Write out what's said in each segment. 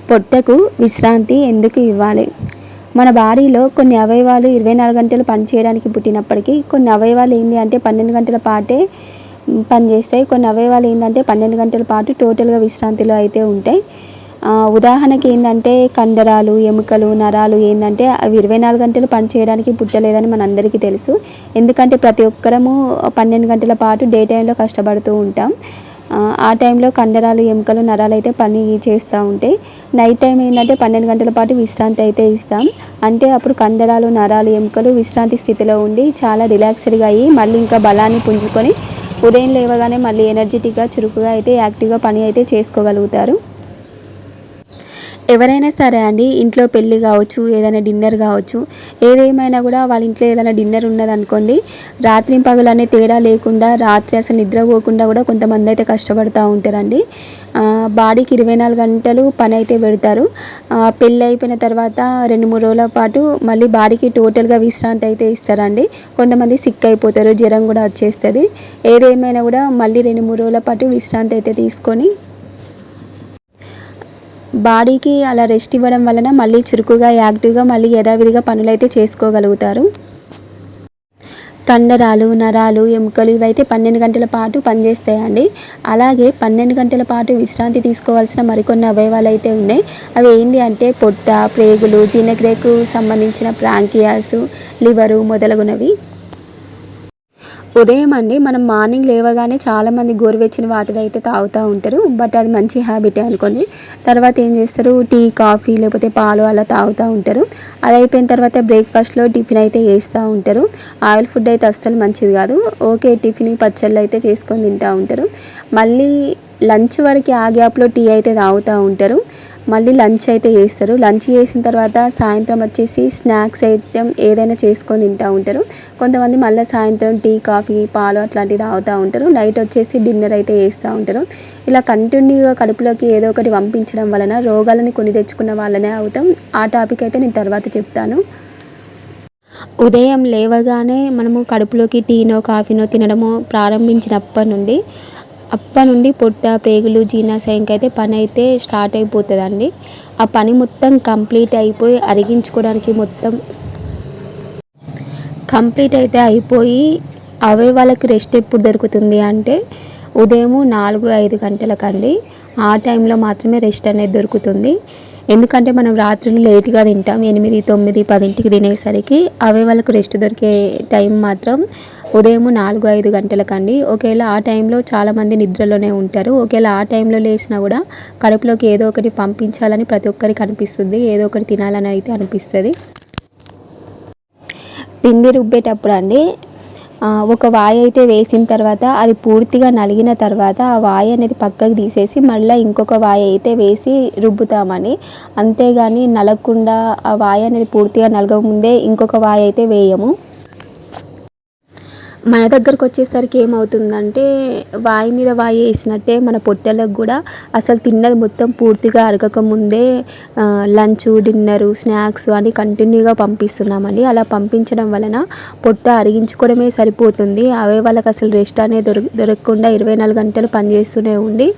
పొట్టకు విశ్రాంతి ఎందుకు ఇవ్వాలి? మన బాడీలో కొన్ని అవయవాలు 24 గంటలు పనిచేయడానికి పుట్టినప్పటికీ కొన్ని అవయవాలు ఏంటి అంటే 12 గంటల పాటే పనిచేస్తాయి. కొన్ని అవయవాలు ఏంటంటే 12 గంటల పాటు టోటల్గా విశ్రాంతిలో అయితే ఉంటాయి. ఉదాహరణకి ఏంటంటే కండరాలు, ఎముకలు, నరాలు ఏంటంటే అవి 24 గంటలు పనిచేయడానికి పుట్టలేదని మనందరికీ తెలుసు. ఎందుకంటే ప్రతి ఒక్కరము 12 గంటల పాటు డే టైంలో కష్టపడుతూ ఉంటాం. ఆ టైంలో కండరాలు, ఎముకలు, నరాలు అయితే పని చేస్తూ ఉంటాయి. నైట్ టైం ఏంటంటే 12 గంటల పాటు విశ్రాంతి అయితే ఇస్తాం. అంటే అప్పుడు కండరాలు, నరాలు, ఎముకలు విశ్రాంతి స్థితిలో ఉండి చాలా రిలాక్స్డ్గా అయ్యి మళ్ళీ ఇంకా బలాన్ని పుంజుకొని ఉదయం లేవగానే మళ్ళీ ఎనర్జెటిక్గా, చురుకుగా అయితే యాక్టివ్గా పని అయితే చేసుకోగలుగుతారు. ఎవరైనా సరే అండి, ఇంట్లో పెళ్ళి కావచ్చు, ఏదైనా డిన్నర్ కావచ్చు, ఏదేమైనా కూడా వాళ్ళ ఇంట్లో ఏదైనా డిన్నర్ ఉన్నదనుకోండి, రాత్రి పగలు అనే తేడా లేకుండా రాత్రి అసలు నిద్రపోకుండా కూడా కొంతమంది అయితే కష్టపడుతూ ఉంటారండి. బాడీకి 24 గంటలు పని అయితే పెడతారు. పెళ్ళి అయిపోయిన తర్వాత 2-3 రోజుల పాటు మళ్ళీ బాడీకి టోటల్గా విశ్రాంతి అయితే ఇస్తారండి. కొంతమంది సిక్ అయిపోతారు, జ్వరం కూడా వచ్చేస్తుంది. ఏదేమైనా కూడా మళ్ళీ 2-3 రోజుల పాటు విశ్రాంతి అయితే తీసుకొని బాడీకి అలా రెస్ట్ ఇవ్వడం వలన మళ్ళీ చురుకుగా, యాక్టివ్గా మళ్ళీ యథావిధిగా పనులైతే చేసుకోగలుగుతారు. కండరాలు, నరాలు, ఎముకలు ఇవైతే 12 గంటల పాటు పనిచేస్తాయండి. అలాగే 12 గంటల పాటు విశ్రాంతి తీసుకోవాల్సిన మరికొన్ని అవయవాలు అయితే ఉన్నాయి. అవి ఏంటి అంటే పొట్ట, ప్రేగులు, జీర్ణక్రియకు సంబంధించిన ప్రాంకియాస్, లివరు మొదలగునవి. ఉదయం అండి మనం మార్నింగ్ లేవగానే చాలామంది గోరువెచ్చని వాటర్ అయితే తాగుతూ ఉంటారు. బట్ అది మంచి హ్యాబిటే అనుకోండి. తర్వాత ఏం చేస్తారు, టీ, కాఫీ లేకపోతే పాలు అలా తాగుతూ ఉంటారు. అది అయిపోయిన తర్వాత బ్రేక్ఫాస్ట్లో టిఫిన్ అయితే చేస్తూ ఉంటారు. ఆయిల్ ఫుడ్ అయితే అస్సలు మంచిది కాదు. ఓకే, టిఫిన్ పచ్చళ్ళు అయితే చేసుకొని తింటూ ఉంటారు. మళ్ళీ లంచ్ వరకు ఆ గ్యాప్లో టీ అయితే తాగుతూ ఉంటారు. మళ్ళీ లంచ్ అయితే చేస్తారు. లంచ్ చేసిన తర్వాత సాయంత్రం వచ్చేసి స్నాక్స్ ఐటెం ఏదైనా చేసుకొని తింటూ ఉంటారు. కొంతమంది మళ్ళీ సాయంత్రం టీ, కాఫీ, పాలు అట్లాంటివి తాగుతూ ఉంటారు. నైట్ వచ్చేసి డిన్నర్ అయితే చేస్తూ ఉంటారు. ఇలా కంటిన్యూగా కడుపులోకి ఏదో ఒకటి పంపించడం వలన రోగాలని కొని తెచ్చుకున్న వాళ్ళనే అవుతాం. ఆ టాపిక్ అయితే నేను తర్వాత చెప్తాను. ఉదయం లేవగానే మనము కడుపులోకి టీనో, కాఫీనో తినడము ప్రారంభించినప్పటి నుండి పొట్ట, ప్రేగులు, జీర్ణాశయంకి అయితే పని అయితే స్టార్ట్ అయిపోతుందండి. ఆ పని మొత్తం కంప్లీట్ అయిపోయి అరిగించుకోవడానికి మొత్తం కంప్లీట్ అయితే అయిపోయి అవయవాళ్ళకి రెస్ట్ ఎప్పుడు దొరుకుతుంది అంటే ఉదయం 4-5 గంటలకండి. ఆ టైంలో మాత్రమే రెస్ట్ అనేది దొరుకుతుంది. ఎందుకంటే మనం రాత్రులు లేట్గా తింటాం. 8, 9, 10ంటికి తినేసరికి అవయవాళ్ళకు రెస్ట్ దొరికే టైం మాత్రం ఉదయం 4-5 గంటలకండి. ఒకవేళ ఆ టైంలో చాలామంది నిద్రలోనే ఉంటారు. ఒకవేళ ఆ టైంలో లేచినా కూడా కడుపులోకి ఏదో ఒకటి పంపించాలని ప్రతి ఒక్కరికి అనిపిస్తుంది. ఏదో ఒకటి తినాలని అయితే అనిపిస్తుంది. పిండి రుబ్బేటప్పుడు అండి ఒక వాయి అయితే వేసిన తర్వాత అది పూర్తిగా నలిగిన తర్వాత ఆ వాయి అనేది పక్కకు తీసేసి మళ్ళీ ఇంకొక వాయి అయితే వేసి రుబ్బుతామని. అంతేగాని నలగకుండా ఆ వాయి అనేది పూర్తిగా నలగక ముందే ఇంకొక వాయి అయితే వేయము. మన దగ్గరకు వచ్చేసరికి ఏమవుతుందంటే వాయి మీద వాయి వేసినట్టే మన పొట్టలకు కూడా అసలు తిన్నది మొత్తం పూర్తిగా అరగక ముందే లంచ్, డిన్నరు, స్నాక్స్ అని కంటిన్యూగా పంపిస్తున్నామండి. అలా పంపించడం వలన పొట్ట అరిగించుకోవడమే సరిపోతుంది. అవే వాళ్ళకి అసలు రెస్ట్ అనేది దొరకకుండా 24 గంటలు పనిచేస్తూనే ఉండి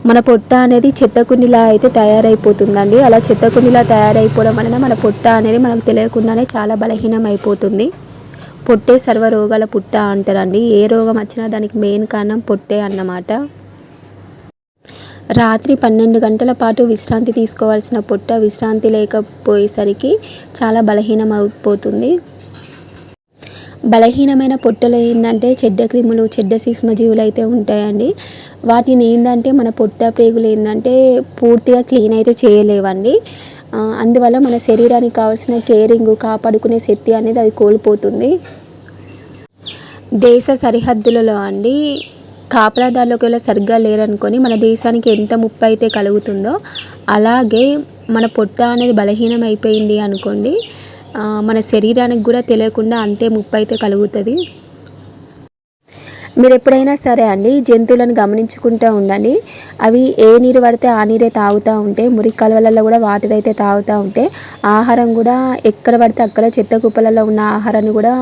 మన పొట్ట అనేది చెత్తకుండిలా అయితే తయారైపోతుందండి. అలా చెత్తకుండిలా తయారైపోవడం వలన మన పొట్ట అనేది మనకు తెలియకుండానే చాలా బలహీనం అయిపోతుంది. పొట్టే సర్వ రోగాల పుట్ట అంటారండి. ఏ రోగం వచ్చినా దానికి మెయిన్ కారణం పొట్టే అన్నమాట. రాత్రి 12 గంటల పాటు విశ్రాంతి తీసుకోవాల్సిన పొట్ట విశ్రాంతి లేకపోయేసరికి చాలా బలహీనం అయిపోతుంది. బలహీనమైన పొట్టలో ఏంటంటే చెడ్డ క్రిములు, చెడ్డ సూక్ష్మజీవులు అయితే ఉంటాయండి. వాటిని ఏంటంటే మన పొట్ట, ప్రేగులు ఏంటంటే పూర్తిగా క్లీన్ అయితే చేయలేవండి. అందువల్ల మన శరీరానికి కావాల్సిన కేరింగ్, కాపాడుకునే శక్తి అనేది అది కోల్పోతుంది. దేశ సరిహద్దులలో అండి కాపలాదారులు ఒకవేళ సరిగ్గా లేరనుకొని మన దేశానికి ఎంత ముప్పు అయితే కలుగుతుందో అలాగే మన పొట్ట అనేది బలహీనం అయిపోయింది అనుకోండి, మన శరీరానికి కూడా తెలియకుండా అంతే ముప్పు అయితే కలుగుతుంది. మీరు ఎప్పుడైనా సరే అండి జంతువులను గమనించుకుంటూ ఉండండి. అవి ఏ నీరు పడితే ఆ నీరే తాగుతూ ఉంటే, మురికి కాలువలలో కూడా వాటర్ అయితే తాగుతూ ఉంటే, ఆహారం కూడా ఎక్కడ పడితే అక్కడ చెత్త కుప్పలలో ఉన్న ఆహారాన్ని కూడా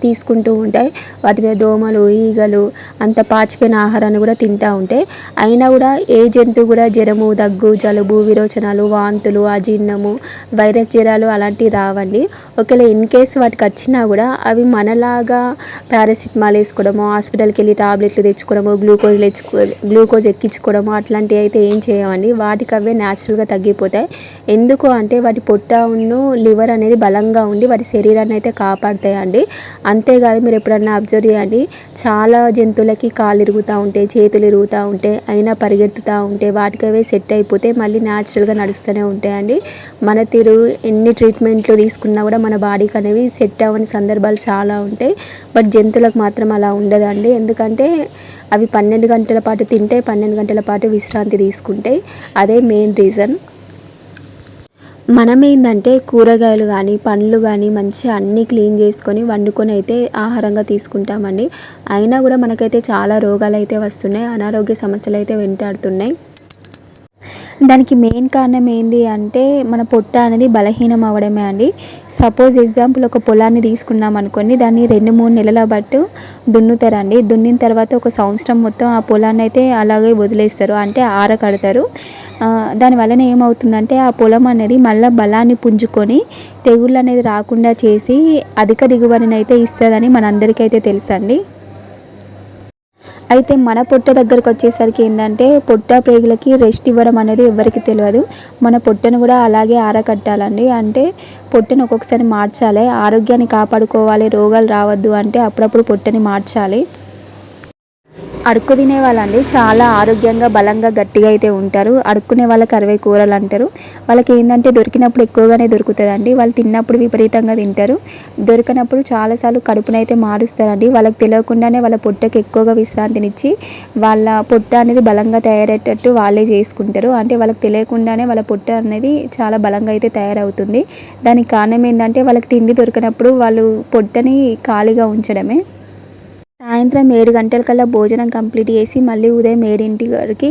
తీసుకుంటూ ఉంటాయి. వాటి మీద దోమలు, ఈగలు అంత పాచిపోయిన ఆహారాన్ని కూడా తింటూ ఉంటాయి. అయినా కూడా ఏ జంతువు కూడా జ్వరము, దగ్గు, జలుబు, విరోచనాలు, వాంతులు, అజీర్ణము, వైరస్ జ్వరాలు అలాంటివి రావండి. ఒకవేళ ఇన్ కేస్ వాటికి వచ్చినా కూడా అవి మనలాగా పారాసిటమాల్ వేసుకోవడము, హాస్పిటల్కి వెళ్ళి టాబ్లెట్లు తెచ్చుకోవడము, గ్లూకోజ్ ఎక్కించుకోవడము అట్లాంటివి అయితే ఏం చేయమండి. వాటికి అవే న్యాచురల్గా తగ్గిపోతాయి. ఎందుకు అంటే వాటి పొట్ట లివర్ అనేది బలంగా ఉండి వాటి శరీరాన్ని అయితే కాపాడుతాయండి. అంతేకాదు మీరు ఎప్పుడన్నా అబ్జర్వ్ చేయండి, చాలా జంతువులకి కాళ్ళు ఇరుగుతూ ఉంటాయి, చేతులు ఇరుగుతూ ఉంటాయి, అయినా పరిగెత్తుతూ ఉంటే వాటికి అవే సెట్ అయిపోతే మళ్ళీ న్యాచురల్గా నడుస్తూనే ఉంటాయండి. మన తీరు ఎన్ని ట్రీట్మెంట్లు తీసుకున్నా కూడా మన బాడీకి అనేవి సెట్ అవ్వని సందర్భాలు చాలా ఉంటాయి. బట్ జంతువులకు మాత్రం అలా ఉండదండి. ఎందుకంటే అవి 12 గంటల పాటు తింటే 12 గంటల పాటు విశ్రాంతి తీసుకుంటాయి. అదే మెయిన్ రీజన్. మనం ఏంటంటే కూరగాయలు కానీ పండ్లు కానీ మంచిగా అన్నీ క్లీన్ చేసుకొని వండుకొని అయితే ఆహారంగా తీసుకుంటామండి. అయినా కూడా మనకైతే చాలా రోగాలు అయితే వస్తున్నాయి, అనారోగ్య సమస్యలు అయితే వెంటాడుతున్నాయి. దానికి మెయిన్ కారణం ఏంటి అంటే మన పొట్ట అనేది బలహీనం అవ్వడమే అండి. సపోజ్ ఎగ్జాంపుల్ ఒక పొలాన్ని తీసుకున్నాం అనుకోండి, దాన్ని 2-3 నెలల బట్టు దున్నుతారండి. దున్నిన తర్వాత ఒక సంవత్సరం మొత్తం ఆ పొలాన్ని అయితే అలాగే వదిలేస్తారు, అంటే ఆరకడతారు. దానివలన ఏమవుతుందంటే ఆ పొలం అనేది మళ్ళీ బలాన్ని పుంజుకొని తెగుళ్ళు అనేది రాకుండా చేసి అధిక దిగుబడిని అయితే ఇస్తుందని మనందరికైతే తెలుసండి. అయితే మన పొట్ట దగ్గరకు వచ్చేసరికి ఏంటంటే పొట్ట ప్రేగులకి రెస్ట్ ఇవ్వడం అనేది ఎవరికి తెలియదు. మన పొట్టను కూడా అలాగే ఆరకట్టాలండి. అంటే పొట్టను ఒక్కొక్కసారి మార్చాలి, ఆరోగ్యాన్ని కాపాడుకోవాలి, రోగాలు రావద్దు అంటే అప్పుడప్పుడు పొట్టని మార్చాలి. అడుక్కు తినే వాళ్ళండి చాలా ఆరోగ్యంగా బలంగా గట్టిగా అయితే ఉంటారు. అడుక్కునే వాళ్ళకి 60 కూరలు అంటారు. వాళ్ళకి ఏంటంటే దొరికినప్పుడు ఎక్కువగానే దొరుకుతుందండి. వాళ్ళు తిన్నప్పుడు విపరీతంగా తింటారు, దొరికినప్పుడు చాలాసార్లు కడుపునైతే మారుస్తారండి. వాళ్ళకి తెలియకుండానే వాళ్ళ పొట్టకి ఎక్కువగా విశ్రాంతినిచ్చి వాళ్ళ పొట్ట అనేది బలంగా తయారయ్యేటట్టు వాళ్ళే చేసుకుంటారు. అంటే వాళ్ళకి తెలియకుండానే వాళ్ళ పొట్ట అనేది చాలా బలంగా అయితే తయారవుతుంది. దానికి కారణం ఏంటంటే వాళ్ళకి తిండి దొరికినప్పుడు వాళ్ళు పొట్టని ఖాళీగా ఉంచడమే. సాయంత్రం 7 గంటలకల్లా భోజనం కంప్లీట్ చేసి మళ్ళీ ఉదయం 7కి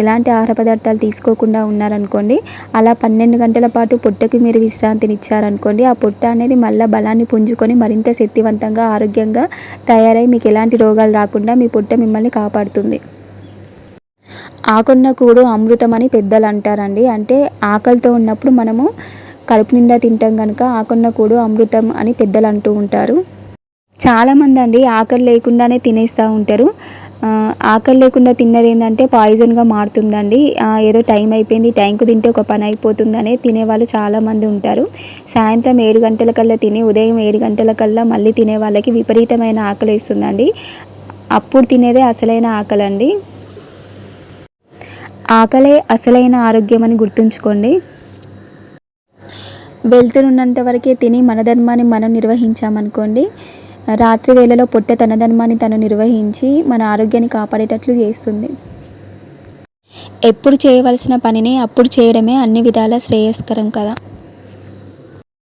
ఎలాంటి ఆహార పదార్థాలు తీసుకోకుండా ఉన్నారనుకోండి, అలా 12 గంటల పాటు పొట్టకి మీరు విశ్రాంతినిచ్చారనుకోండి, ఆ పొట్ట అనేది మళ్ళీ బలాన్ని పుంజుకొని మరింత శక్తివంతంగా ఆరోగ్యంగా తయారై మీకు ఎలాంటి రోగాలు రాకుండా మీ పొట్ట మిమ్మల్ని కాపాడుతుంది. ఆకున్న కూడు అమృతం అని పెద్దలు అంటారండి. అంటే ఆకలితో ఉన్నప్పుడు మనము కడుపు నిండా తింటాం కనుక ఆకున్న కూడు అమృతం అని పెద్దలు అంటూ ఉంటారు. చాలామంది అండి ఆకలి లేకుండానే తినేస్తూ ఉంటారు. ఆకలి లేకుండా తిన్నది ఏంటంటే పాయిజన్గా మారుతుందండి. ఏదో టైం అయిపోయింది, టైంకు తింటే ఒక పని అయిపోతుందనే తినేవాళ్ళు చాలామంది ఉంటారు. సాయంత్రం 7 గంటలకల్లా తిని ఉదయం 7 గంటలకల్లా మళ్ళీ తినే వాళ్ళకి విపరీతమైన ఆకలి వేస్తుందండి. అప్పుడు తినేదే అసలైన ఆకలండి. ఆకలే అసలైన ఆరోగ్యం అని గుర్తుంచుకోండి. వెళ్తురున్నంత వరకే తిని మన ధర్మాన్ని మనం నిర్వహించామనుకోండి, రాత్రి వేళలో పొట్ట తన ధర్మాన్ని తను నిర్వహించి మన ఆరోగ్యాన్ని కాపాడేటట్లు చేస్తుంది. ఎప్పుడు చేయవలసిన పనిని అప్పుడు చేయడమే అన్ని విధాల శ్రేయస్కరం కదా.